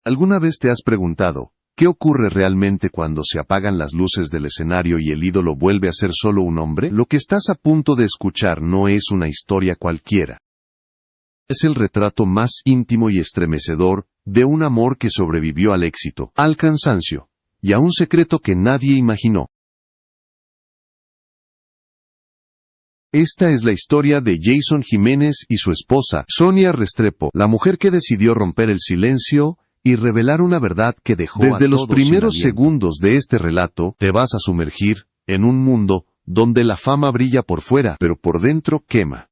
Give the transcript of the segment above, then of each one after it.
¿Alguna vez te has preguntado, qué ocurre realmente cuando se apagan las luces del escenario y el ídolo vuelve a ser solo un hombre? Lo que estás a punto de escuchar no es una historia cualquiera. Es el retrato más íntimo y estremecedor de un amor que sobrevivió al éxito, al cansancio, y a un secreto que nadie imaginó. Esta es la historia de Jason Jiménez y su esposa, Sonia Restrepo, la mujer que decidió romper el silencio y revelar una verdad que dejó Desde los primeros segundos de este relato, te vas a sumergir en un mundo donde la fama brilla por fuera, pero por dentro quema.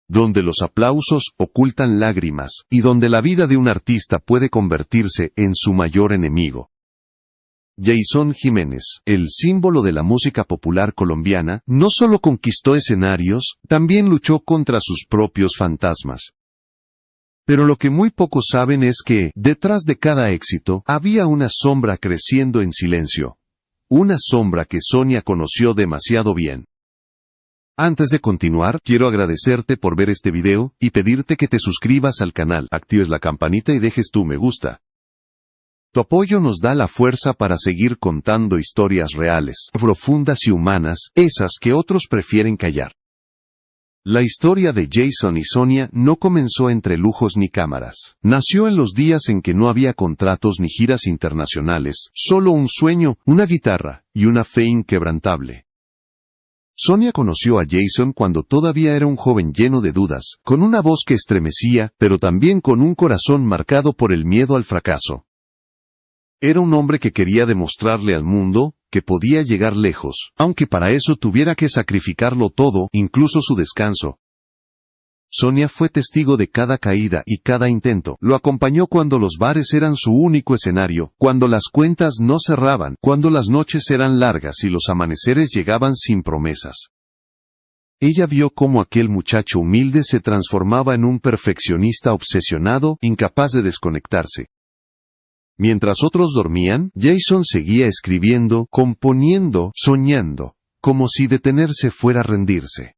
Donde los aplausos ocultan lágrimas, y donde la vida de un artista puede convertirse en su mayor enemigo. Jason Jiménez, el símbolo de la música popular colombiana, no solo conquistó escenarios, también luchó contra sus propios fantasmas. Pero lo que muy pocos saben es que, detrás de cada éxito, había una sombra creciendo en silencio. Una sombra que Sonia conoció demasiado bien. Antes de continuar, quiero agradecerte por ver este video, y pedirte que te suscribas al canal, actives la campanita y dejes tu me gusta. Tu apoyo nos da la fuerza para seguir contando historias reales, profundas y humanas, esas que otros prefieren callar. La historia de Jason y Sonia no comenzó entre lujos ni cámaras. Nació en los días en que no había contratos ni giras internacionales, solo un sueño, una guitarra y una fe inquebrantable. Sonia conoció a Jason cuando todavía era un joven lleno de dudas, con una voz que estremecía, pero también con un corazón marcado por el miedo al fracaso. Era un hombre que quería demostrarle al mundo que podía llegar lejos, aunque para eso tuviera que sacrificarlo todo, incluso su descanso. Sonia fue testigo de cada caída y cada intento. Lo acompañó cuando los bares eran su único escenario, cuando las cuentas no cerraban, cuando las noches eran largas y los amaneceres llegaban sin promesas. Ella vio cómo aquel muchacho humilde se transformaba en un perfeccionista obsesionado, incapaz de desconectarse. Mientras otros dormían, Jason seguía escribiendo, componiendo, soñando, como si detenerse fuera rendirse.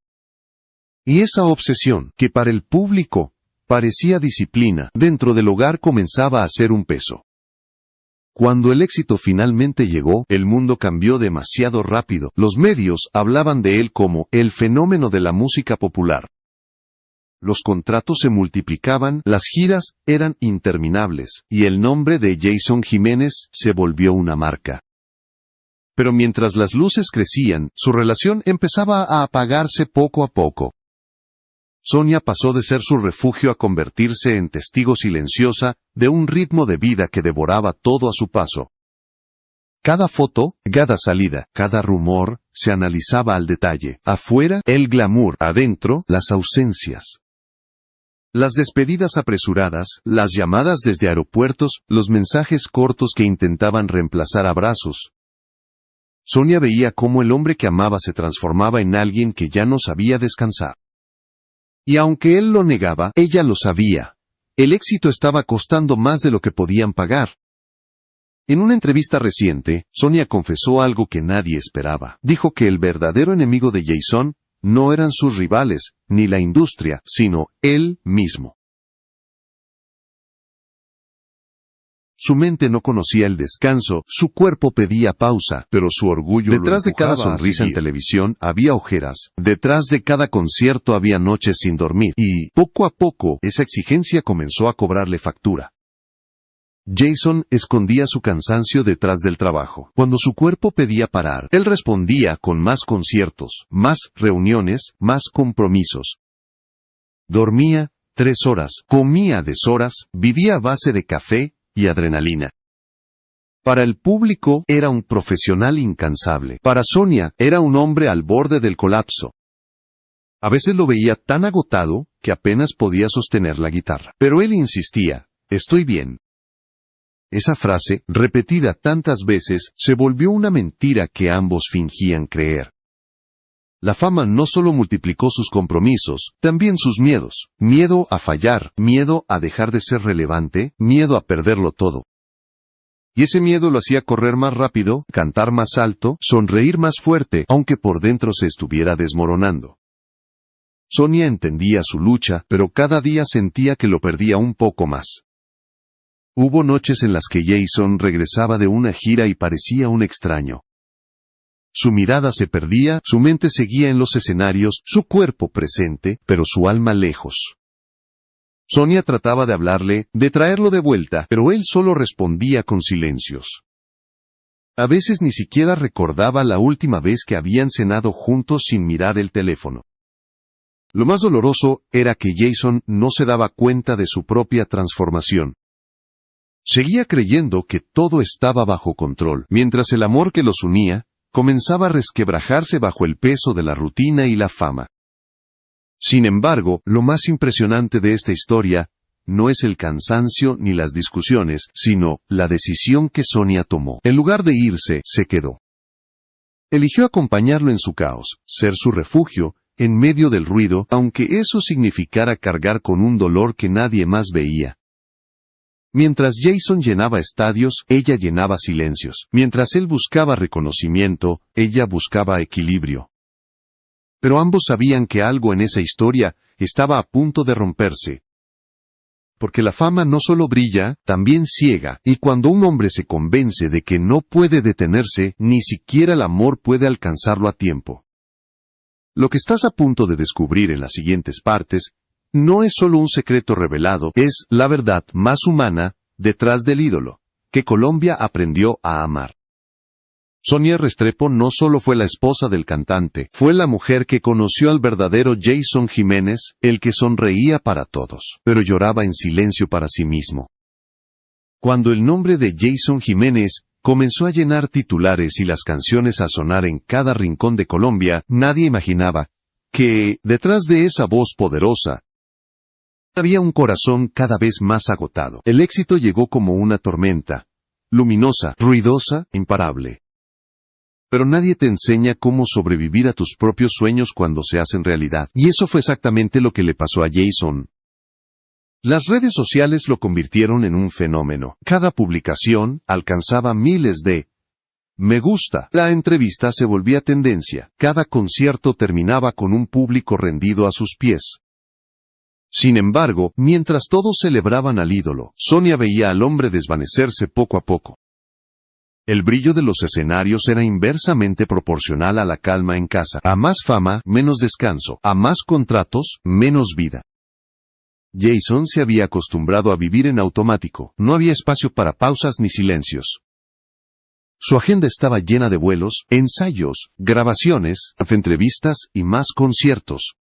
Y esa obsesión, que para el público parecía disciplina, dentro del hogar comenzaba a ser un peso. Cuando el éxito finalmente llegó, el mundo cambió demasiado rápido. Los medios hablaban de él como el fenómeno de la música popular. Los contratos se multiplicaban, las giras eran interminables, y el nombre de Jason Jiménez se volvió una marca. Pero mientras las luces crecían, su relación empezaba a apagarse poco a poco. Sonia pasó de ser su refugio a convertirse en testigo silenciosa de un ritmo de vida que devoraba todo a su paso. Cada foto, cada salida, cada rumor, se analizaba al detalle. Afuera, el glamour; adentro, las ausencias. Las despedidas apresuradas, las llamadas desde aeropuertos, los mensajes cortos que intentaban reemplazar abrazos. Sonia veía cómo el hombre que amaba se transformaba en alguien que ya no sabía descansar. Y aunque él lo negaba, ella lo sabía. El éxito estaba costando más de lo que podían pagar. En una entrevista reciente, Sonia confesó algo que nadie esperaba. Dijo que el verdadero enemigo de Jason no eran sus rivales, ni la industria, sino él mismo. Su mente no conocía el descanso, su cuerpo pedía pausa, pero su orgullo Detrás de cada sonrisa en televisión había ojeras, detrás de cada concierto había noches sin dormir, y, poco a poco, esa exigencia comenzó a cobrarle factura. Jason escondía su cansancio detrás del trabajo. Cuando su cuerpo pedía parar, él respondía con más conciertos, más reuniones, más compromisos. Dormía 3 horas, comía a deshoras, vivía a base de café y adrenalina. Para el público era un profesional incansable. Para Sonia era un hombre al borde del colapso. A veces lo veía tan agotado que apenas podía sostener la guitarra. Pero él insistía: estoy bien. Esa frase, repetida tantas veces, se volvió una mentira que ambos fingían creer. La fama no solo multiplicó sus compromisos, también sus miedos. Miedo a fallar, miedo a dejar de ser relevante, miedo a perderlo todo. Y ese miedo lo hacía correr más rápido, cantar más alto, sonreír más fuerte, aunque por dentro se estuviera desmoronando. Sonia entendía su lucha, pero cada día sentía que lo perdía un poco más. Hubo noches en las que Jason regresaba de una gira y parecía un extraño. Su mirada se perdía, su mente seguía en los escenarios, su cuerpo presente, pero su alma lejos. Sonia trataba de hablarle, de traerlo de vuelta, pero él solo respondía con silencios. A veces ni siquiera recordaba la última vez que habían cenado juntos sin mirar el teléfono. Lo más doloroso era que Jason no se daba cuenta de su propia transformación. Seguía creyendo que todo estaba bajo control, mientras el amor que los unía comenzaba a resquebrajarse bajo el peso de la rutina y la fama. Sin embargo, lo más impresionante de esta historia no es el cansancio ni las discusiones, sino la decisión que Sonia tomó. En lugar de irse, se quedó. Eligió acompañarlo en su caos, ser su refugio, en medio del ruido, aunque eso significara cargar con un dolor que nadie más veía. Mientras Jason llenaba estadios, ella llenaba silencios. Mientras él buscaba reconocimiento, ella buscaba equilibrio. Pero ambos sabían que algo en esa historia estaba a punto de romperse. Porque la fama no solo brilla, también ciega, y cuando un hombre se convence de que no puede detenerse, ni siquiera el amor puede alcanzarlo a tiempo. Lo que estás a punto de descubrir en las siguientes partes no es solo un secreto revelado, es la verdad más humana detrás del ídolo que Colombia aprendió a amar. Sonia Restrepo no solo fue la esposa del cantante, fue la mujer que conoció al verdadero Jason Jiménez, el que sonreía para todos, pero lloraba en silencio para sí mismo. Cuando el nombre de Jason Jiménez comenzó a llenar titulares y las canciones a sonar en cada rincón de Colombia, nadie imaginaba que, detrás de esa voz poderosa, había un corazón cada vez más agotado. El éxito llegó como una tormenta, luminosa, ruidosa, imparable. Pero nadie te enseña cómo sobrevivir a tus propios sueños cuando se hacen realidad. Y eso fue exactamente lo que le pasó a Jason. Las redes sociales lo convirtieron en un fenómeno. Cada publicación alcanzaba miles de me gusta. La entrevista se volvía tendencia. Cada concierto terminaba con un público rendido a sus pies. Sin embargo, mientras todos celebraban al ídolo, Sonia veía al hombre desvanecerse poco a poco. El brillo de los escenarios era inversamente proporcional a la calma en casa. A más fama, menos descanso. A más contratos, menos vida. Jason se había acostumbrado a vivir en automático. No había espacio para pausas ni silencios. Su agenda estaba llena de vuelos, ensayos, grabaciones, entrevistas y más conciertos.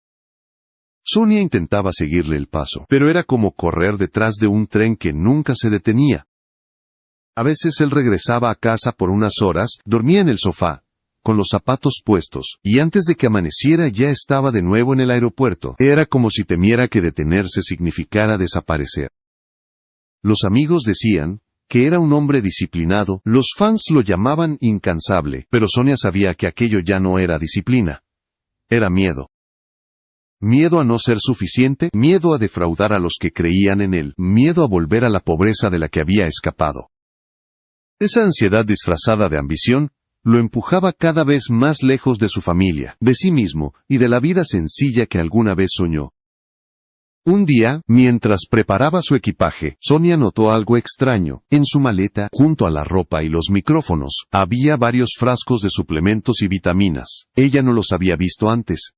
Sonia intentaba seguirle el paso, pero era como correr detrás de un tren que nunca se detenía. A veces él regresaba a casa por unas horas, dormía en el sofá, con los zapatos puestos, y antes de que amaneciera ya estaba de nuevo en el aeropuerto. Era como si temiera que detenerse significara desaparecer. Los amigos decían que era un hombre disciplinado, los fans lo llamaban incansable, pero Sonia sabía que aquello ya no era disciplina. Era miedo. Miedo a no ser suficiente, miedo a defraudar a los que creían en él, miedo a volver a la pobreza de la que había escapado. Esa ansiedad disfrazada de ambición lo empujaba cada vez más lejos de su familia, de sí mismo y de la vida sencilla que alguna vez soñó. Un día, mientras preparaba su equipaje, Sonia notó algo extraño. En su maleta, junto a la ropa y los micrófonos, había varios frascos de suplementos y vitaminas. Ella no los había visto antes.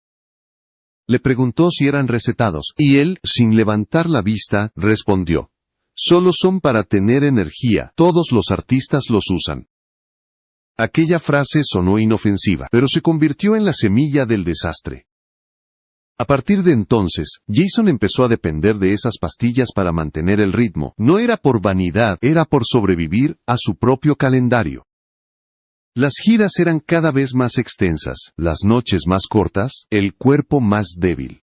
Le preguntó si eran recetados, y él, sin levantar la vista, respondió: solo son para tener energía, todos los artistas los usan. Aquella frase sonó inofensiva, pero se convirtió en la semilla del desastre. A partir de entonces, Jason empezó a depender de esas pastillas para mantener el ritmo. No era por vanidad, era por sobrevivir a su propio calendario. Las giras eran cada vez más extensas, las noches más cortas, el cuerpo más débil.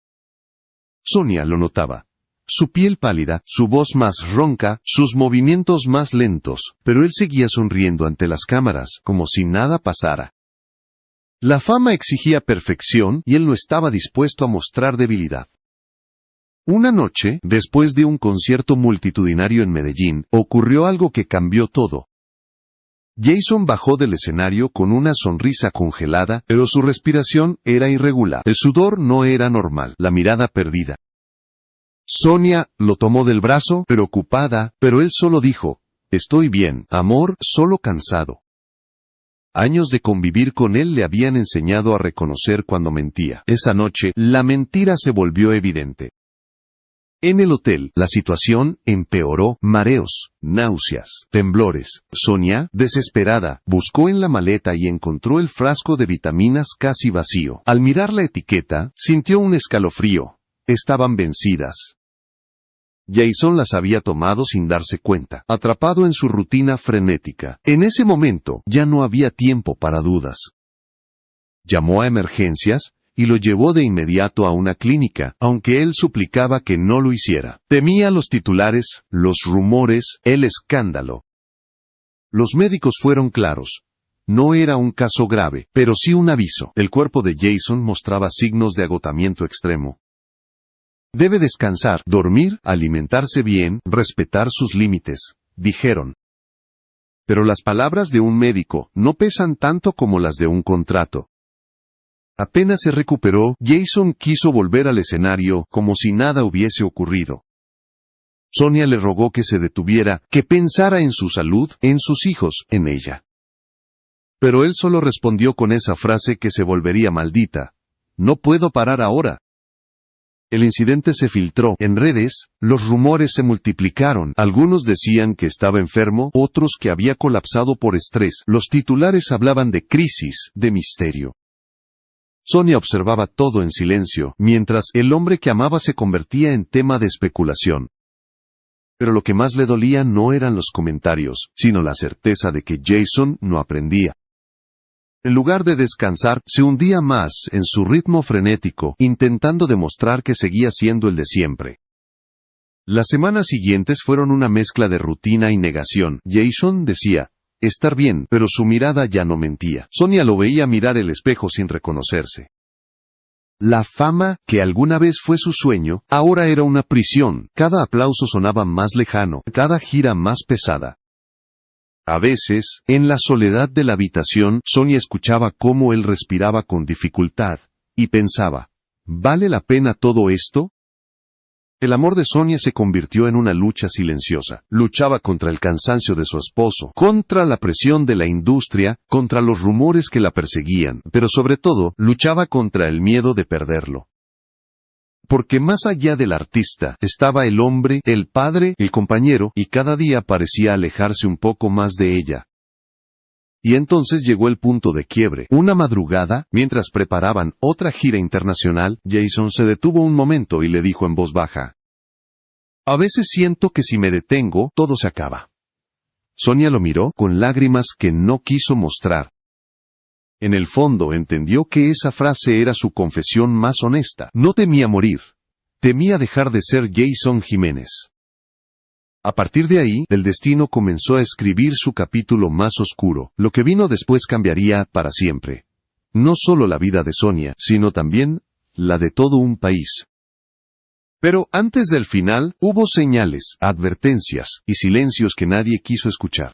Sonia lo notaba. Su piel pálida, su voz más ronca, sus movimientos más lentos, pero él seguía sonriendo ante las cámaras, como si nada pasara. La fama exigía perfección y él no estaba dispuesto a mostrar debilidad. Una noche, después de un concierto multitudinario en Medellín, ocurrió algo que cambió todo. Jason bajó del escenario con una sonrisa congelada, pero su respiración era irregular. El sudor no era normal, la mirada perdida. Sonia lo tomó del brazo, preocupada, pero él solo dijo, «Estoy bien, amor, solo cansado». Años de convivir con él le habían enseñado a reconocer cuando mentía. Esa noche, la mentira se volvió evidente. En el hotel, la situación empeoró. Mareos, náuseas, temblores. Sonia, desesperada, buscó en la maleta y encontró el frasco de vitaminas casi vacío. Al mirar la etiqueta, sintió un escalofrío. Estaban vencidas. Jason las había tomado sin darse cuenta, atrapado en su rutina frenética. En ese momento, ya no había tiempo para dudas. Llamó a emergencias y lo llevó de inmediato a una clínica, aunque él suplicaba que no lo hiciera. Temía los titulares, los rumores, el escándalo. Los médicos fueron claros. No era un caso grave, pero sí un aviso. El cuerpo de Jason mostraba signos de agotamiento extremo. Debe descansar, dormir, alimentarse bien, respetar sus límites, dijeron. Pero las palabras de un médico no pesan tanto como las de un contrato. Apenas se recuperó, Jason quiso volver al escenario como si nada hubiese ocurrido. Sonia le rogó que se detuviera, que pensara en su salud, en sus hijos, en ella. Pero él solo respondió con esa frase que se volvería maldita. «No puedo parar ahora». El incidente se filtró en redes, los rumores se multiplicaron. Algunos decían que estaba enfermo, otros que había colapsado por estrés. Los titulares hablaban de crisis, de misterio. Sonia observaba todo en silencio, mientras el hombre que amaba se convertía en tema de especulación. Pero lo que más le dolía no eran los comentarios, sino la certeza de que Jason no aprendía. En lugar de descansar, se hundía más en su ritmo frenético, intentando demostrar que seguía siendo el de siempre. Las semanas siguientes fueron una mezcla de rutina y negación. Jason decía estar bien, pero su mirada ya no mentía. Sonia lo veía mirar el espejo sin reconocerse. La fama, que alguna vez fue su sueño, ahora era una prisión. Cada aplauso sonaba más lejano, cada gira más pesada. A veces, en la soledad de la habitación, Sonia escuchaba cómo él respiraba con dificultad, y pensaba, ¿vale la pena todo esto? El amor de Sonia se convirtió en una lucha silenciosa. Luchaba contra el cansancio de su esposo, contra la presión de la industria, contra los rumores que la perseguían, pero sobre todo, luchaba contra el miedo de perderlo. Porque más allá del artista, estaba el hombre, el padre, el compañero, y cada día parecía alejarse un poco más de ella. Y entonces llegó el punto de quiebre. Una madrugada, mientras preparaban otra gira internacional, Jason se detuvo un momento y le dijo en voz baja: «A veces siento que si me detengo, todo se acaba». Sonia lo miró con lágrimas que no quiso mostrar. En el fondo entendió que esa frase era su confesión más honesta. No temía morir. Temía dejar de ser Jason Jiménez. A partir de ahí, el destino comenzó a escribir su capítulo más oscuro. Lo que vino después cambiaría para siempre. No solo la vida de Sonia, sino también la de todo un país. Pero antes del final, hubo señales, advertencias y silencios que nadie quiso escuchar.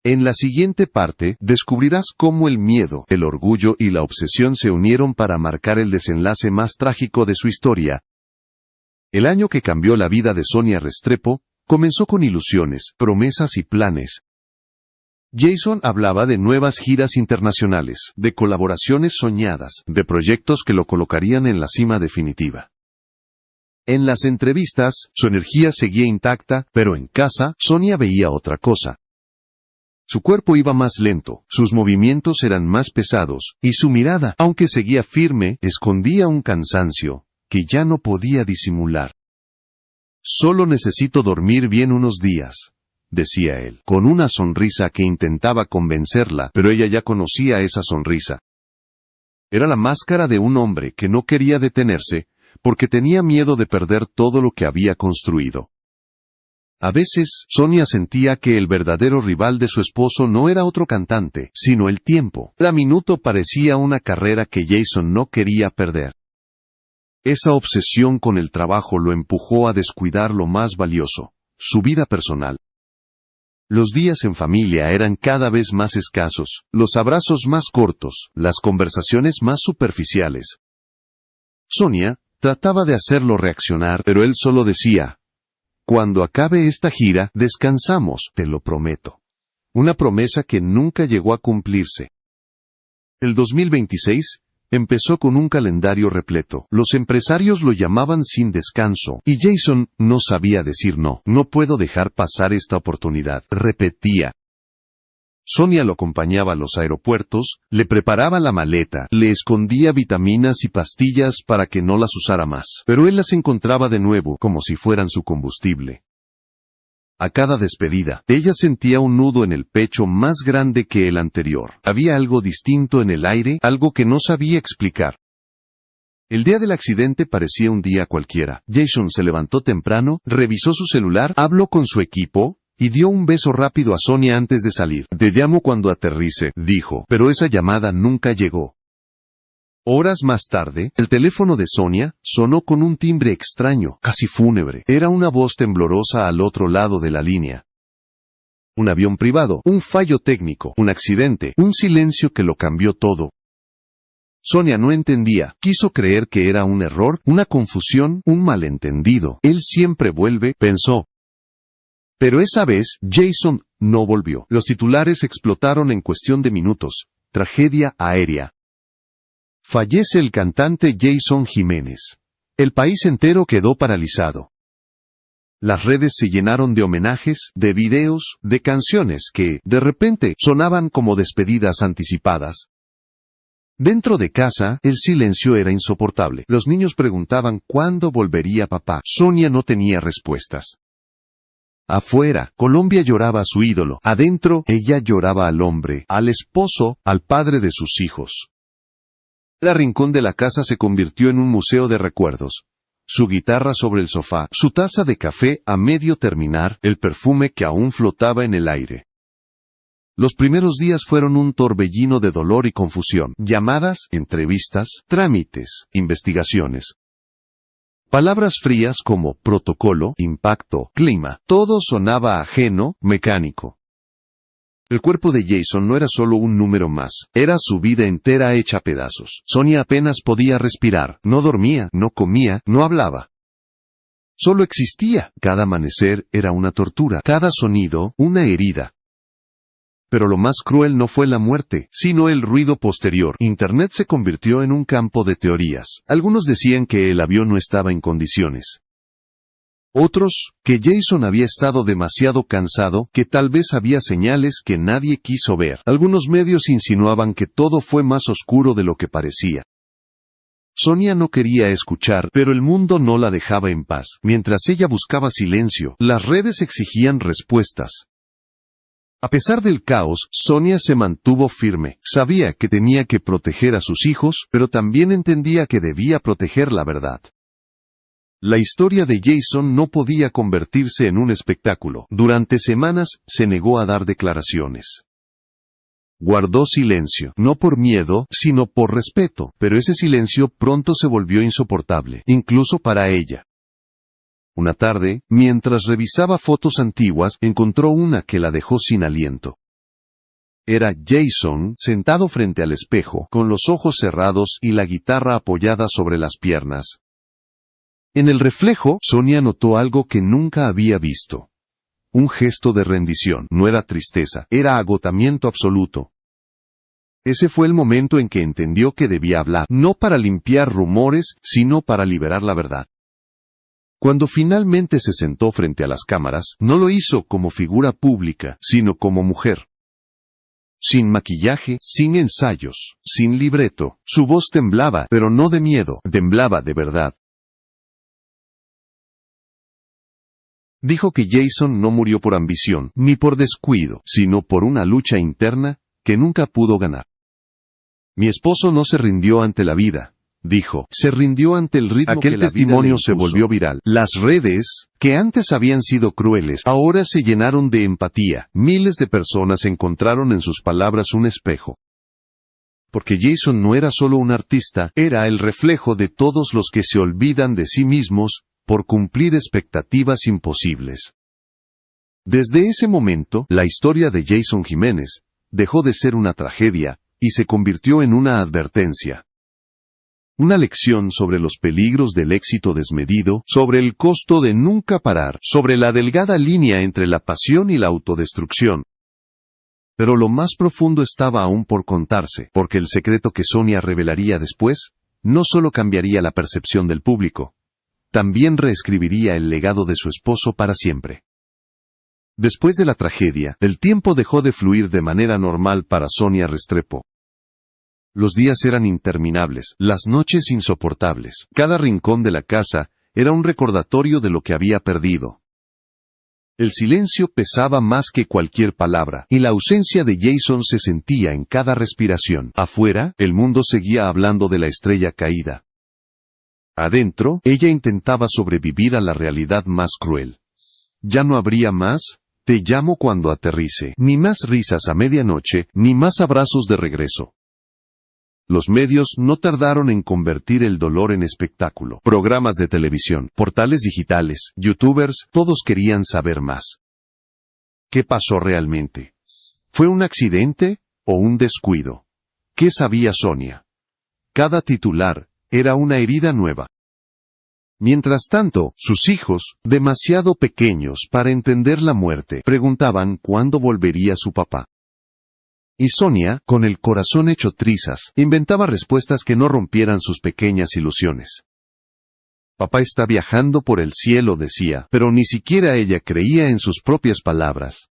En la siguiente parte, descubrirás cómo el miedo, el orgullo y la obsesión se unieron para marcar el desenlace más trágico de su historia. El año que cambió la vida de Sonia Restrepo comenzó con ilusiones, promesas y planes. Jason hablaba de nuevas giras internacionales, de colaboraciones soñadas, de proyectos que lo colocarían en la cima definitiva. En las entrevistas, su energía seguía intacta, pero en casa, Sonia veía otra cosa. Su cuerpo iba más lento, sus movimientos eran más pesados, y su mirada, aunque seguía firme, escondía un cansancio que ya no podía disimular. «Solo necesito dormir bien unos días», decía él, con una sonrisa que intentaba convencerla, pero ella ya conocía esa sonrisa. Era la máscara de un hombre que no quería detenerse, porque tenía miedo de perder todo lo que había construido. A veces, Sonia sentía que el verdadero rival de su esposo no era otro cantante, sino el tiempo. Cada minuto parecía una carrera que Jason no quería perder. Esa obsesión con el trabajo lo empujó a descuidar lo más valioso, su vida personal. Los días en familia eran cada vez más escasos, los abrazos más cortos, las conversaciones más superficiales. Sonia Trataba de hacerlo reaccionar, pero él solo decía: cuando acabe esta gira, descansamos, te lo prometo. Una promesa que nunca llegó a cumplirse. El 2026 empezó con un calendario repleto. Los empresarios lo llamaban sin descanso, y Jason no sabía decir no. No puedo dejar pasar esta oportunidad, repetía. Sonia lo acompañaba a los aeropuertos, le preparaba la maleta, le escondía vitaminas y pastillas para que no las usara más, pero él las encontraba de nuevo, como si fueran su combustible. A cada despedida, ella sentía un nudo en el pecho más grande que el anterior. Había algo distinto en el aire, algo que no sabía explicar. El día del accidente parecía un día cualquiera. Jason se levantó temprano, revisó su celular, habló con su equipo, y dio un beso rápido a Sonia antes de salir. Te llamo cuando aterrice, dijo, pero esa llamada nunca llegó. Horas más tarde, el teléfono de Sonia sonó con un timbre extraño, casi fúnebre. Era una voz temblorosa al otro lado de la línea. Un avión privado, un fallo técnico, un accidente, un silencio que lo cambió todo. Sonia no entendía, quiso creer que era un error, una confusión, un malentendido. Él siempre vuelve, pensó. Pero esa vez, Jason no volvió. Los titulares explotaron en cuestión de minutos. Tragedia aérea. Fallece el cantante Jason Jiménez. El país entero quedó paralizado. Las redes se llenaron de homenajes, de videos, de canciones que, de repente, sonaban como despedidas anticipadas. Dentro de casa, el silencio era insoportable. Los niños preguntaban cuándo volvería papá. Sonia no tenía respuestas. Afuera, Colombia lloraba a su ídolo. Adentro, ella lloraba al hombre, al esposo, al padre de sus hijos. El rincón de la casa se convirtió en un museo de recuerdos. Su guitarra sobre el sofá, su taza de café a medio terminar, el perfume que aún flotaba en el aire. Los primeros días fueron un torbellino de dolor y confusión. Llamadas, entrevistas, trámites, investigaciones. Palabras frías como protocolo, impacto, clima, todo sonaba ajeno, mecánico. El cuerpo de Jason no era solo un número más, era su vida entera hecha pedazos. Sonia apenas podía respirar, no dormía, no comía, no hablaba. Solo existía. Cada amanecer era una tortura, cada sonido, una herida. Pero lo más cruel no fue la muerte, sino el ruido posterior. Internet se convirtió en un campo de teorías. Algunos decían que el avión no estaba en condiciones. Otros, que Jason había estado demasiado cansado, que tal vez había señales que nadie quiso ver. Algunos medios insinuaban que todo fue más oscuro de lo que parecía. Sonia no quería escuchar, pero el mundo no la dejaba en paz. Mientras ella buscaba silencio, las redes exigían respuestas. A pesar del caos, Sonia se mantuvo firme. Sabía que tenía que proteger a sus hijos, pero también entendía que debía proteger la verdad. La historia de Jason no podía convertirse en un espectáculo. Durante semanas, se negó a dar declaraciones. Guardó silencio, no por miedo, sino por respeto, pero ese silencio pronto se volvió insoportable, incluso para ella. Una tarde, mientras revisaba fotos antiguas, encontró una que la dejó sin aliento. Era Jason, sentado frente al espejo, con los ojos cerrados y la guitarra apoyada sobre las piernas. En el reflejo, Sonia notó algo que nunca había visto. Un gesto de rendición. No era tristeza, era agotamiento absoluto. Ese fue el momento en que entendió que debía hablar, no para limpiar rumores, sino para liberar la verdad. Cuando finalmente se sentó frente a las cámaras, no lo hizo como figura pública, sino como mujer. Sin maquillaje, sin ensayos, sin libreto, su voz temblaba, pero no de miedo, temblaba de verdad. Dijo que Jason no murió por ambición, ni por descuido, sino por una lucha interna que nunca pudo ganar. Mi esposo no se rindió ante la vida, dijo, se rindió ante el ritmo. Aquel testimonio se volvió viral. Las redes, que antes habían sido crueles, ahora se llenaron de empatía. Miles de personas encontraron en sus palabras un espejo. Porque Jason no era solo un artista, era el reflejo de todos los que se olvidan de sí mismos por cumplir expectativas imposibles. Desde ese momento, la historia de Jason Jiménez dejó de ser una tragedia y se convirtió en una advertencia. Una lección sobre los peligros del éxito desmedido, sobre el costo de nunca parar, sobre la delgada línea entre la pasión y la autodestrucción. Pero lo más profundo estaba aún por contarse, porque el secreto que Sonia revelaría después, no solo cambiaría la percepción del público, también reescribiría el legado de su esposo para siempre. Después de la tragedia, el tiempo dejó de fluir de manera normal para Sonia Restrepo. Los días eran interminables, las noches insoportables. Cada rincón de la casa era un recordatorio de lo que había perdido. El silencio pesaba más que cualquier palabra, y la ausencia de Jason se sentía en cada respiración. Afuera, el mundo seguía hablando de la estrella caída. Adentro, ella intentaba sobrevivir a la realidad más cruel. Ya no habría más, te llamo cuando aterrice, ni más risas a medianoche, ni más abrazos de regreso. Los medios no tardaron en convertir el dolor en espectáculo. Programas de televisión, portales digitales, youtubers, todos querían saber más. ¿Qué pasó realmente? ¿Fue un accidente o un descuido? ¿Qué sabía Sonia? Cada titular era una herida nueva. Mientras tanto, sus hijos, demasiado pequeños para entender la muerte, preguntaban cuándo volvería su papá. Y Sonia, con el corazón hecho trizas, inventaba respuestas que no rompieran sus pequeñas ilusiones. Papá está viajando por el cielo, decía, pero ni siquiera ella creía en sus propias palabras.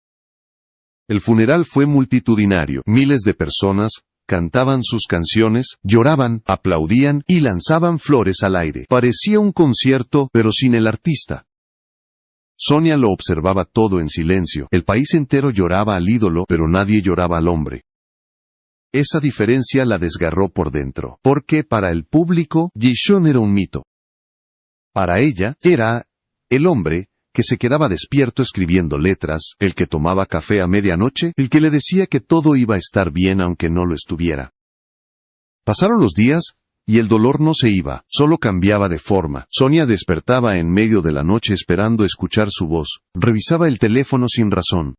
El funeral fue multitudinario, miles de personas cantaban sus canciones, lloraban, aplaudían y lanzaban flores al aire. Parecía un concierto, pero sin el artista. Sonia lo observaba todo en silencio. El país entero lloraba al ídolo, pero nadie lloraba al hombre. Esa diferencia la desgarró por dentro, porque para el público, Jason era un mito. Para ella, era el hombre que se quedaba despierto escribiendo letras, el que tomaba café a medianoche, el que le decía que todo iba a estar bien aunque no lo estuviera. Pasaron los días, y el dolor no se iba, solo cambiaba de forma. Sonia despertaba en medio de la noche esperando escuchar su voz, revisaba el teléfono sin razón.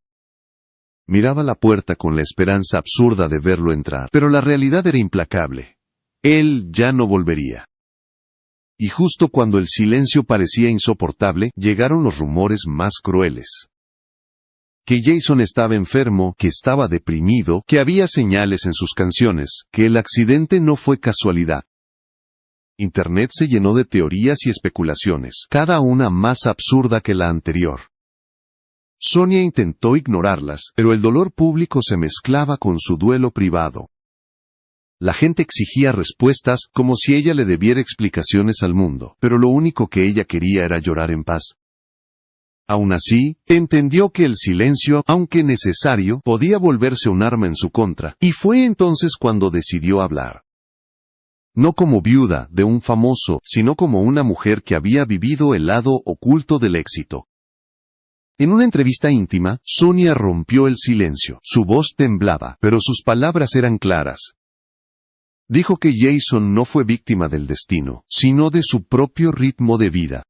Miraba la puerta con la esperanza absurda de verlo entrar, pero la realidad era implacable. Él ya no volvería. Y justo cuando el silencio parecía insoportable, llegaron los rumores más crueles. Que Jason estaba enfermo, que estaba deprimido, que había señales en sus canciones, que el accidente no fue casualidad. Internet se llenó de teorías y especulaciones, cada una más absurda que la anterior. Sonia intentó ignorarlas, pero el dolor público se mezclaba con su duelo privado. La gente exigía respuestas como si ella le debiera explicaciones al mundo, pero lo único que ella quería era llorar en paz. Aún así, entendió que el silencio, aunque necesario, podía volverse un arma en su contra, y fue entonces cuando decidió hablar. No como viuda de un famoso, sino como una mujer que había vivido el lado oculto del éxito. En una entrevista íntima, Sonia rompió el silencio. Su voz temblaba, pero sus palabras eran claras. Dijo que Jason no fue víctima del destino, sino de su propio ritmo de vida.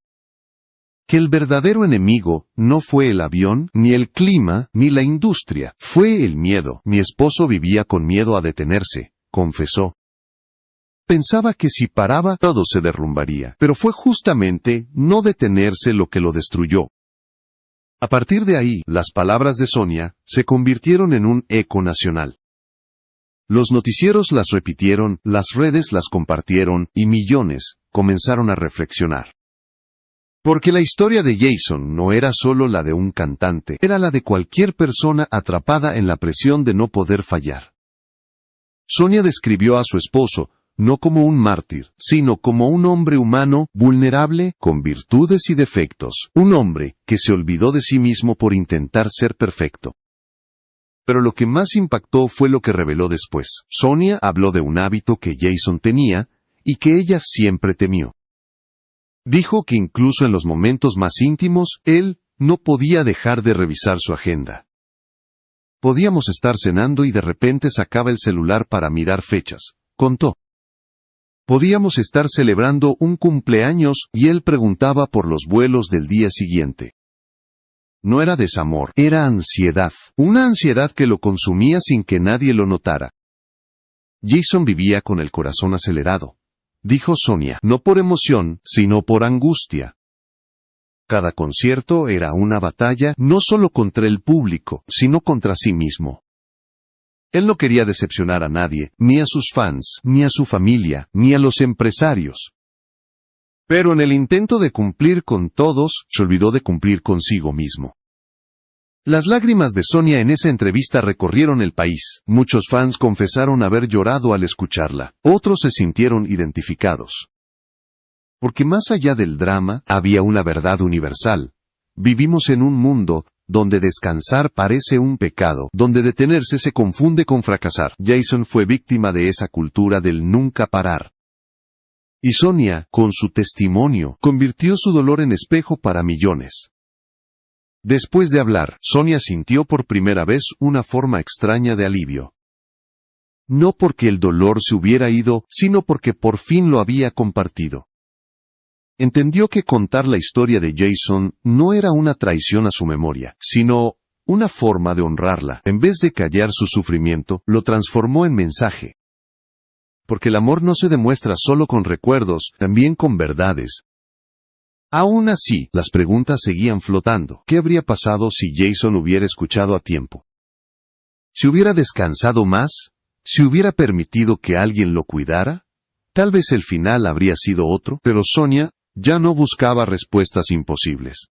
Que el verdadero enemigo no fue el avión, ni el clima, ni la industria, fue el miedo. Mi esposo vivía con miedo a detenerse, confesó. Pensaba que si paraba todo se derrumbaría, pero fue justamente no detenerse lo que lo destruyó. A partir de ahí, las palabras de Sonia se convirtieron en un eco nacional. Los noticieros las repitieron, las redes las compartieron, y millones comenzaron a reflexionar. Porque la historia de Jason no era solo la de un cantante, era la de cualquier persona atrapada en la presión de no poder fallar. Sonia describió a su esposo, no como un mártir, sino como un hombre humano, vulnerable, con virtudes y defectos, un hombre que se olvidó de sí mismo por intentar ser perfecto. Pero lo que más impactó fue lo que reveló después. Sonia habló de un hábito que Jason tenía, y que ella siempre temió. Dijo que incluso en los momentos más íntimos, él no podía dejar de revisar su agenda. Podíamos estar cenando y de repente sacaba el celular para mirar fechas, contó. Podíamos estar celebrando un cumpleaños y él preguntaba por los vuelos del día siguiente. No era desamor, era ansiedad, una ansiedad que lo consumía sin que nadie lo notara. Jason vivía con el corazón acelerado. dijo Sonia, no por emoción, sino por angustia. Cada concierto era una batalla, no solo contra el público, sino contra sí mismo. Él no quería decepcionar a nadie, ni a sus fans, ni a su familia, ni a los empresarios. Pero en el intento de cumplir con todos, se olvidó de cumplir consigo mismo. Las lágrimas de Sonia en esa entrevista recorrieron el país. Muchos fans confesaron haber llorado al escucharla. Otros se sintieron identificados. Porque más allá del drama, había una verdad universal. Vivimos en un mundo donde descansar parece un pecado, donde detenerse se confunde con fracasar. Jason fue víctima de esa cultura del nunca parar. Y Sonia, con su testimonio, convirtió su dolor en espejo para millones. Después de hablar, Sonia sintió por primera vez una forma extraña de alivio. No porque el dolor se hubiera ido, sino porque por fin lo había compartido. Entendió que contar la historia de Jason no era una traición a su memoria, sino una forma de honrarla. En vez de callar su sufrimiento, lo transformó en mensaje. Porque el amor no se demuestra solo con recuerdos, también con verdades. Aún así, las preguntas seguían flotando. ¿Qué habría pasado si Jason hubiera escuchado a tiempo? ¿Si hubiera descansado más? ¿Si hubiera permitido que alguien lo cuidara? Tal vez el final habría sido otro, pero Sonia ya no buscaba respuestas imposibles.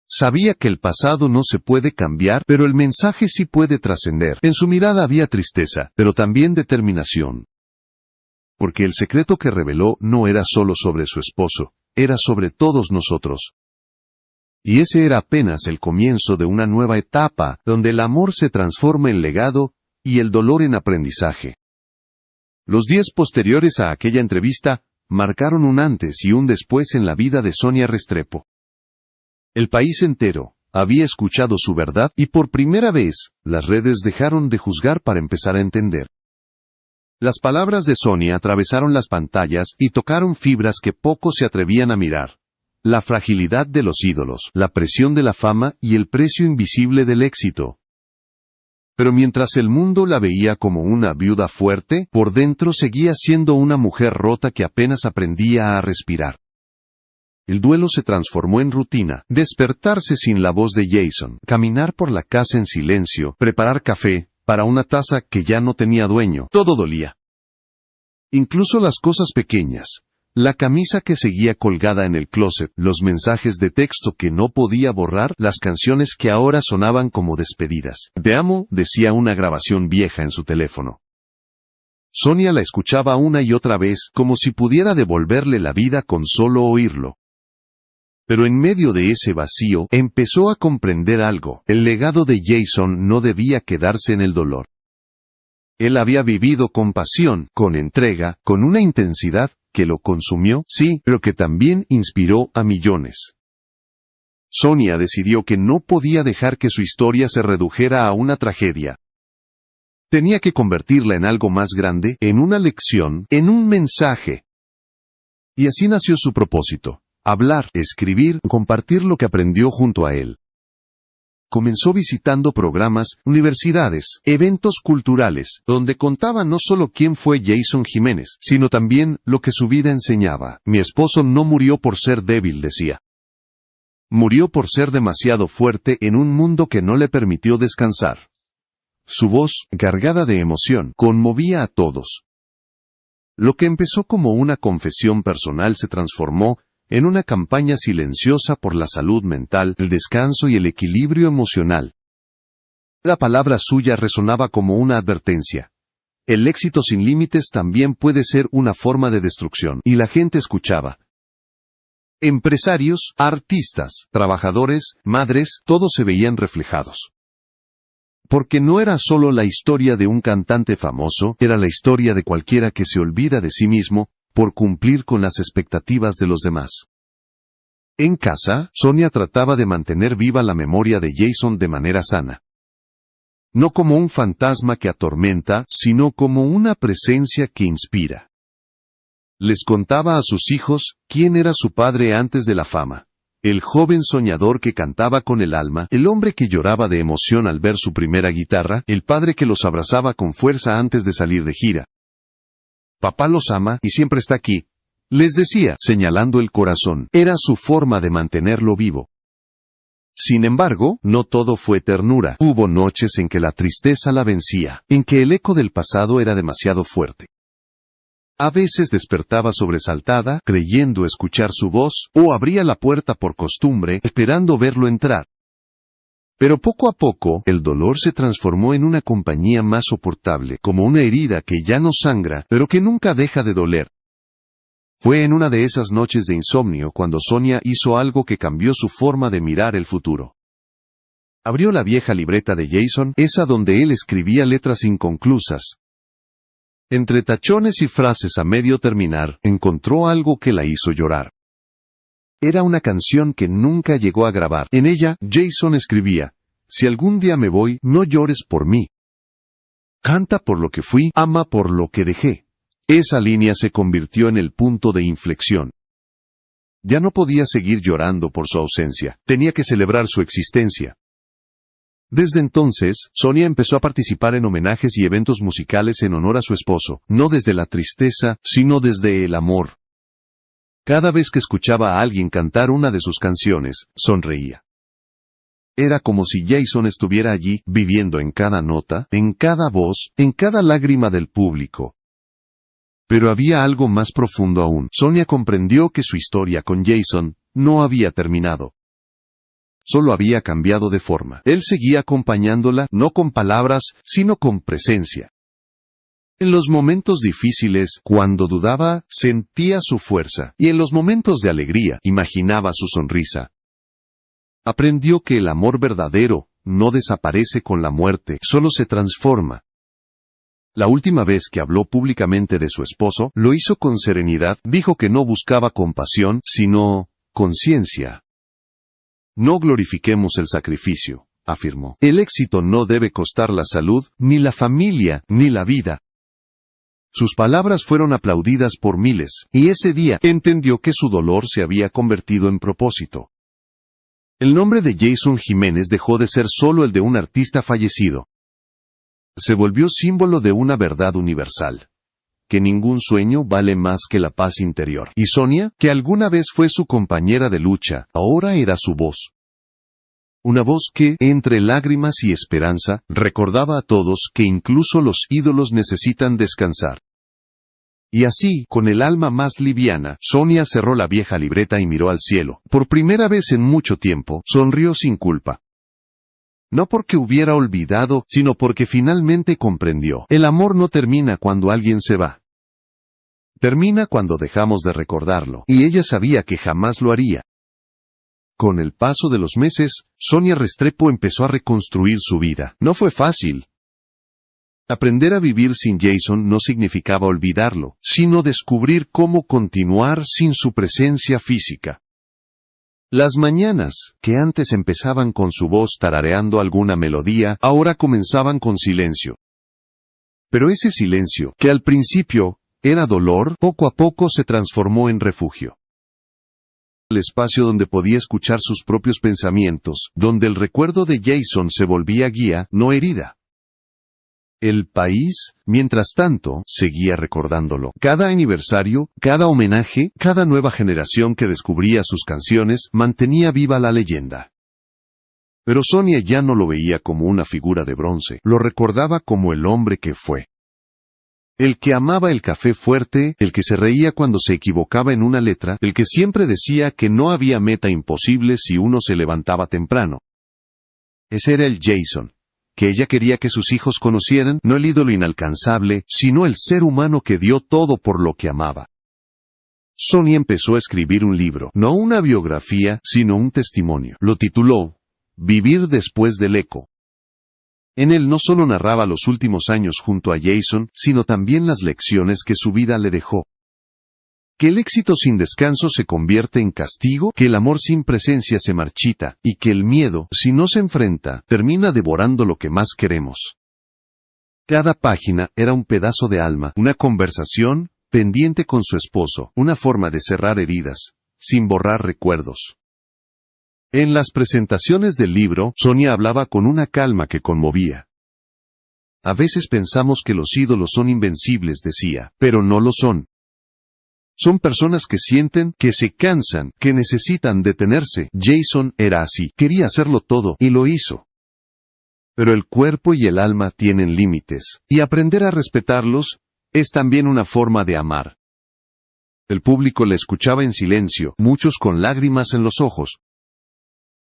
Sabía que el pasado no se puede cambiar, pero el mensaje sí puede trascender. En su mirada había tristeza, pero también determinación. Porque el secreto que reveló no era solo sobre su esposo, era sobre todos nosotros. Y ese era apenas el comienzo de una nueva etapa, donde el amor se transforma en legado, y el dolor en aprendizaje. Los días posteriores a aquella entrevista, marcaron un antes y un después en la vida de Sonia Restrepo. El país entero había escuchado su verdad y por primera vez, las redes dejaron de juzgar para empezar a entender. Las palabras de Sonia atravesaron las pantallas y tocaron fibras que pocos se atrevían a mirar. La fragilidad de los ídolos, la presión de la fama y el precio invisible del éxito. Pero mientras el mundo la veía como una viuda fuerte, por dentro seguía siendo una mujer rota que apenas aprendía a respirar. El duelo se transformó en rutina, despertarse sin la voz de Jason, caminar por la casa en silencio, preparar café, para una taza que ya no tenía dueño, todo dolía. Incluso las cosas pequeñas. La camisa que seguía colgada en el closet, los mensajes de texto que no podía borrar, las canciones que ahora sonaban como despedidas. Te amo, decía una grabación vieja en su teléfono. Sonia la escuchaba una y otra vez, como si pudiera devolverle la vida con solo oírlo. Pero en medio de ese vacío, empezó a comprender algo. El legado de Jason no debía quedarse en el dolor. Él había vivido con pasión, con entrega, con una intensidad que lo consumió, sí, pero que también inspiró a millones. Sonia decidió que no podía dejar que su historia se redujera a una tragedia. Tenía que convertirla en algo más grande, en una lección, en un mensaje. Y así nació su propósito: hablar, escribir, compartir lo que aprendió junto a él. Comenzó visitando programas, universidades, eventos culturales, donde contaba no solo quién fue Jason Jiménez, sino también lo que su vida enseñaba. Mi esposo no murió por ser débil, decía. Murió por ser demasiado fuerte en un mundo que no le permitió descansar. Su voz, cargada de emoción, conmovía a todos. Lo que empezó como una confesión personal se transformó en una campaña silenciosa por la salud mental, el descanso y el equilibrio emocional. La palabra suya resonaba como una advertencia. El éxito sin límites también puede ser una forma de destrucción, y la gente escuchaba. Empresarios, artistas, trabajadores, madres, todos se veían reflejados. Porque no era solo la historia de un cantante famoso, era la historia de cualquiera que se olvida de sí mismo, por cumplir con las expectativas de los demás. En casa, Sonia trataba de mantener viva la memoria de Jason de manera sana. No como un fantasma que atormenta, sino como una presencia que inspira. Les contaba a sus hijos quién era su padre antes de la fama. El joven soñador que cantaba con el alma, el hombre que lloraba de emoción al ver su primera guitarra, el padre que los abrazaba con fuerza antes de salir de gira. Papá los ama y siempre está aquí, les decía, señalando el corazón. Era su forma de mantenerlo vivo. Sin embargo, no todo fue ternura. Hubo noches en que la tristeza la vencía, en que el eco del pasado era demasiado fuerte. A veces despertaba sobresaltada, creyendo escuchar su voz, o abría la puerta por costumbre, esperando verlo entrar. Pero poco a poco, el dolor se transformó en una compañía más soportable, como una herida que ya no sangra, pero que nunca deja de doler. Fue en una de esas noches de insomnio cuando Sonia hizo algo que cambió su forma de mirar el futuro. Abrió la vieja libreta de Jason, esa donde él escribía letras inconclusas. Entre tachones y frases a medio terminar, encontró algo que la hizo llorar. Era una canción que nunca llegó a grabar. En ella, Jason escribía: «Si algún día me voy, no llores por mí. Canta por lo que fui, ama por lo que dejé». Esa línea se convirtió en el punto de inflexión. Ya no podía seguir llorando por su ausencia, tenía que celebrar su existencia. Desde entonces, Sonia empezó a participar en homenajes y eventos musicales en honor a su esposo, no desde la tristeza, sino desde el amor. Cada vez que escuchaba a alguien cantar una de sus canciones, sonreía. Era como si Jason estuviera allí, viviendo en cada nota, en cada voz, en cada lágrima del público. Pero había algo más profundo aún. Sonia comprendió que su historia con Jason no había terminado. Solo había cambiado de forma. Él seguía acompañándola, no con palabras, sino con presencia. En los momentos difíciles, cuando dudaba, sentía su fuerza, y en los momentos de alegría, imaginaba su sonrisa. Aprendió que el amor verdadero no desaparece con la muerte, solo se transforma. La última vez que habló públicamente de su esposo, lo hizo con serenidad, dijo que no buscaba compasión, sino conciencia. «No glorifiquemos el sacrificio», afirmó. «El éxito no debe costar la salud, ni la familia, ni la vida». Sus palabras fueron aplaudidas por miles, y ese día entendió que su dolor se había convertido en propósito. El nombre de Jason Jiménez dejó de ser solo el de un artista fallecido. Se volvió símbolo de una verdad universal: que ningún sueño vale más que la paz interior. Y Sonia, que alguna vez fue su compañera de lucha, ahora era su voz. Una voz que, entre lágrimas y esperanza, recordaba a todos que incluso los ídolos necesitan descansar. Y así, con el alma más liviana, Sonia cerró la vieja libreta y miró al cielo. Por primera vez en mucho tiempo, sonrió sin culpa. No porque hubiera olvidado, sino porque finalmente comprendió. El amor no termina cuando alguien se va. Termina cuando dejamos de recordarlo, y ella sabía que jamás lo haría. Con el paso de los meses, Sonia Restrepo empezó a reconstruir su vida. No fue fácil. Aprender a vivir sin Jason no significaba olvidarlo, sino descubrir cómo continuar sin su presencia física. Las mañanas, que antes empezaban con su voz tarareando alguna melodía, ahora comenzaban con silencio. Pero ese silencio, que al principio era dolor, poco a poco se transformó en refugio. El espacio donde podía escuchar sus propios pensamientos, donde el recuerdo de Jason se volvía guía, no herida. El país, mientras tanto, seguía recordándolo. Cada aniversario, cada homenaje, cada nueva generación que descubría sus canciones, mantenía viva la leyenda. Pero Sonia ya no lo veía como una figura de bronce, lo recordaba como el hombre que fue. El que amaba el café fuerte, el que se reía cuando se equivocaba en una letra, el que siempre decía que no había meta imposible si uno se levantaba temprano. Ese era el Jason que ella quería que sus hijos conocieran, no el ídolo inalcanzable, sino el ser humano que dio todo por lo que amaba. Sonia empezó a escribir un libro, no una biografía, sino un testimonio. Lo tituló Vivir después del eco. En él no solo narraba los últimos años junto a Jason, sino también las lecciones que su vida le dejó. Que el éxito sin descanso se convierte en castigo, que el amor sin presencia se marchita, y que el miedo, si no se enfrenta, termina devorando lo que más queremos. Cada página era un pedazo de alma, una conversación pendiente con su esposo, una forma de cerrar heridas, sin borrar recuerdos. En las presentaciones del libro, Sonia hablaba con una calma que conmovía. A veces pensamos que los ídolos son invencibles, decía, pero no lo son. Son personas que sienten, que se cansan, que necesitan detenerse. Jason era así, quería hacerlo todo, y lo hizo. Pero el cuerpo y el alma tienen límites, y aprender a respetarlos es también una forma de amar. El público le escuchaba en silencio, muchos con lágrimas en los ojos.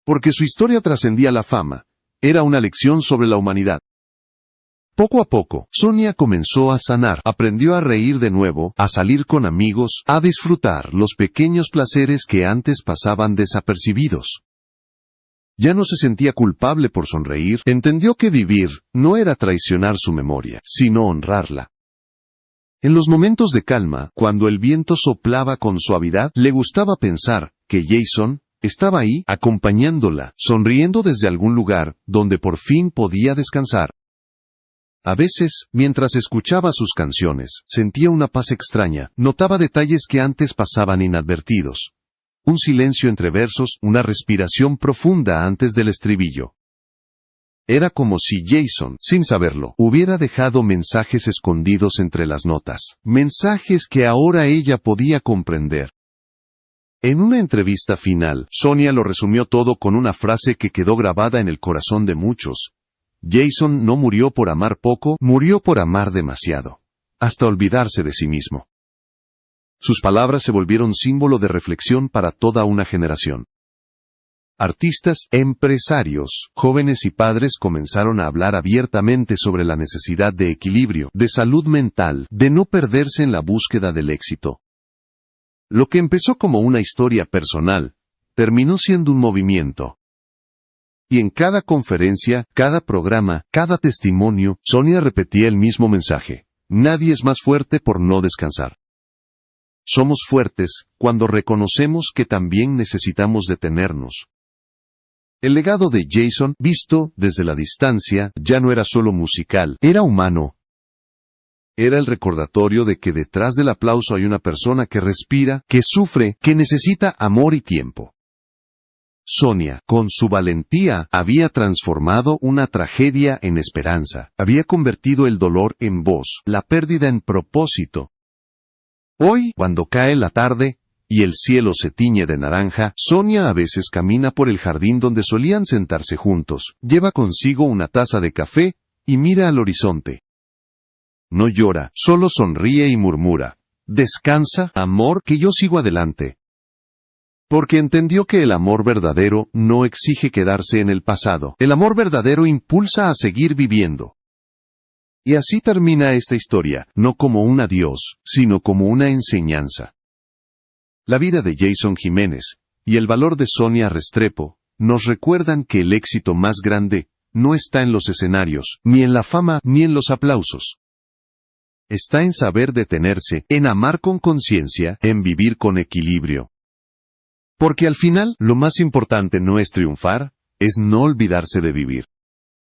Porque su historia trascendía la fama, era una lección sobre la humanidad. Poco a poco, Sonia comenzó a sanar, aprendió a reír de nuevo, a salir con amigos, a disfrutar los pequeños placeres que antes pasaban desapercibidos. Ya no se sentía culpable por sonreír, entendió que vivir no era traicionar su memoria, sino honrarla. En los momentos de calma, cuando el viento soplaba con suavidad, le gustaba pensar que Jason estaba ahí, acompañándola, sonriendo desde algún lugar, donde por fin podía descansar. A veces, mientras escuchaba sus canciones, sentía una paz extraña, notaba detalles que antes pasaban inadvertidos. Un silencio entre versos, una respiración profunda antes del estribillo. Era como si Jason, sin saberlo, hubiera dejado mensajes escondidos entre las notas, mensajes que ahora ella podía comprender. En una entrevista final, Sonia lo resumió todo con una frase que quedó grabada en el corazón de muchos. Jason no murió por amar poco, murió por amar demasiado, hasta olvidarse de sí mismo. Sus palabras se volvieron símbolo de reflexión para toda una generación. Artistas, empresarios, jóvenes y padres comenzaron a hablar abiertamente sobre la necesidad de equilibrio, de salud mental, de no perderse en la búsqueda del éxito. Lo que empezó como una historia personal, terminó siendo un movimiento. Y en cada conferencia, cada programa, cada testimonio, Sonia repetía el mismo mensaje. Nadie es más fuerte por no descansar. Somos fuertes cuando reconocemos que también necesitamos detenernos. El legado de Jason, visto desde la distancia, ya no era solo musical, era humano. Era el recordatorio de que detrás del aplauso hay una persona que respira, que sufre, que necesita amor y tiempo. Sonia, con su valentía, había transformado una tragedia en esperanza, había convertido el dolor en voz, la pérdida en propósito. Hoy, cuando cae la tarde, y el cielo se tiñe de naranja, Sonia a veces camina por el jardín donde solían sentarse juntos, lleva consigo una taza de café, y mira al horizonte. No llora, solo sonríe y murmura. Descansa, amor, que yo sigo adelante. Porque entendió que el amor verdadero no exige quedarse en el pasado. El amor verdadero impulsa a seguir viviendo. Y así termina esta historia, no como un adiós, sino como una enseñanza. La vida de Jason Jiménez, y el valor de Sonia Restrepo, nos recuerdan que el éxito más grande no está en los escenarios, ni en la fama, ni en los aplausos. Está en saber detenerse, en amar con conciencia, en vivir con equilibrio. Porque al final, lo más importante no es triunfar, es no olvidarse de vivir.